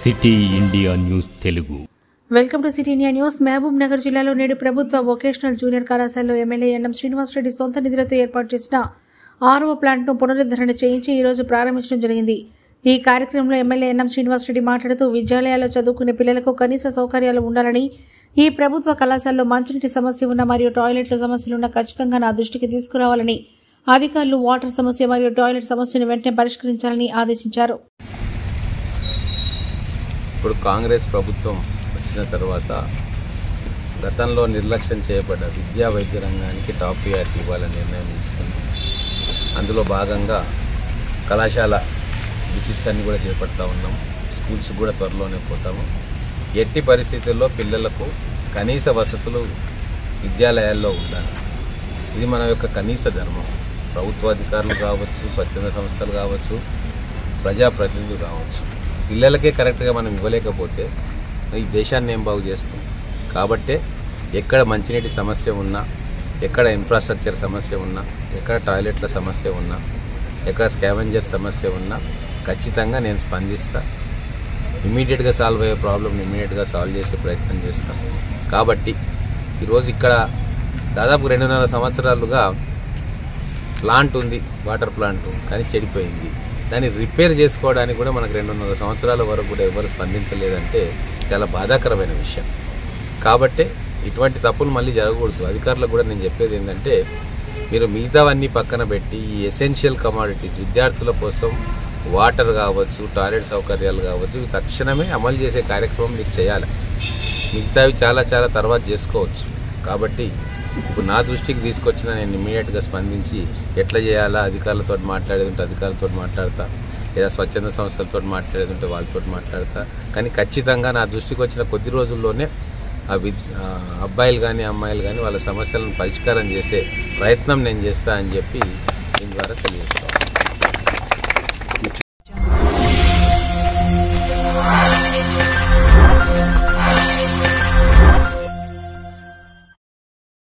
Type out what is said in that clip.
City India news Telugu. Welcome to city India news. Mahbub Nagar జిల్లాలో నేడు ప్రభుత్వ వొకేషనల్ జూనియర్ కళాశాలలో ఎమ్మెల్యే ఎన్ఎం శ్రీనివాసరెడ్డి సొంత నిధులతో ఏర్పాటు చేసిన 6వ ప్లాంట్ను పునరుద్ధరణ చేయించి ఈ రోజు ప్రారంభించడం జరిగింది. ఈ కార్యక్రమంలో ఎమ్మెల్యే ఎన్ఎం శ్రీనివాసరెడ్డి మాట్లాడుతూ విద్యాలయాల్లో చదువుకునే పిల్లలకు కనీస సౌకర్యాలు ఉండాలని, ఈ ప్రభుత్వ కళాశాలలో మంచినీటి సమస్య ఉన్న మరియు టాయిలెట్ల సమస్యలున్న ఖచ్చితంగా నా దృష్టికి తీసుకురావాలని, అధికారులు వాటర్ సమస్య మరియు టాయిలెట్ సమస్యను వెంటనే పరిష్కరించాలని ఆదేశించారు. ఇప్పుడు కాంగ్రెస్ ప్రభుత్వం వచ్చిన తర్వాత గతంలో నిర్లక్ష్యం చేయబడ్డ విద్యా వైద్య రంగానికి టాప్ ప్రియారిటీ ఇవ్వాలని నిర్ణయం తీసుకుంది. అందులో భాగంగా కళాశాల విజిట్స్ అన్ని కూడా చేపడతా ఉన్నాం. స్కూల్స్ కూడా త్వరలోనే పోతాము. ఎట్టి పరిస్థితుల్లో పిల్లలకు కనీస వసతులు విద్యాలయాల్లో ఉండాలి. ఇది మన యొక్క కనీస ధర్మం. ప్రభుత్వ అధికారులు కావచ్చు, స్వచ్ఛంద సంస్థలు కావచ్చు, ప్రజాప్రతినిధులు కావచ్చు, పిల్లలకే కరెక్ట్గా మనం ఇవ్వలేకపోతే ఈ దేశాన్ని ఏం బాగు చేస్తాం. కాబట్టే ఎక్కడ మంచినీటి సమస్య ఉన్నా, ఎక్కడ ఇన్ఫ్రాస్ట్రక్చర్ సమస్య ఉన్నా, ఎక్కడ టాయిలెట్ల సమస్య ఉన్నా, ఎక్కడ స్కావెంజర్ సమస్య ఉన్నా ఖచ్చితంగా నేను స్పందిస్తా. ఇమీడియట్గా సాల్వ్ అయ్యే ప్రాబ్లమ్ని ఇమీడియట్గా సాల్వ్ చేసే ప్రయత్నం చేస్తాం. కాబట్టి ఈరోజు ఇక్కడ దాదాపు 2.5 సంవత్సరాలుగా ప్లాంట్ ఉంది, వాటర్ ప్లాంట్, కానీ చెడిపోయింది. దాన్ని రిపేర్ చేసుకోవడానికి కూడా మనకు 2.5 సంవత్సరాల వరకు కూడా ఎవరు స్పందించలేదంటే చాలా బాధాకరమైన విషయం. కాబట్టి ఇటువంటి తప్పులు మళ్ళీ జరగకూడదు. అధికారులకు కూడా నేను చెప్పేది ఏంటంటే, మీరు మిగతావన్నీ పక్కన పెట్టి ఈ ఎసెన్షియల్ కమాడిటీస్ విద్యార్థుల కోసం వాటర్ కావచ్చు, టాయిలెట్ సౌకర్యాలు కావచ్చు, ఇవి తక్షణమే అమలు చేసే కార్యక్రమం మీరు చేయాలి. మిగతావి చాలా తర్వాత చేసుకోవచ్చు. కాబట్టి ఇప్పుడు నా దృష్టికి తీసుకొచ్చిన నేను ఇమ్మీడియట్గా స్పందించి ఎట్లా చేయాలా, అధికారులతో మాట్లాడేది ఉంటే అధికారులతో మాట్లాడతా, లేదా స్వచ్ఛంద సంస్థలతో మాట్లాడేది ఉంటే వాళ్ళతో మాట్లాడతా. కానీ ఖచ్చితంగా నా దృష్టికి వచ్చిన కొద్ది రోజుల్లోనే అబ్బాయిలు కానీ అమ్మాయిలు కానీ వాళ్ళ సమస్యలను పరిష్కారం చేసే ప్రయత్నం నేను చేస్తా అని చెప్పి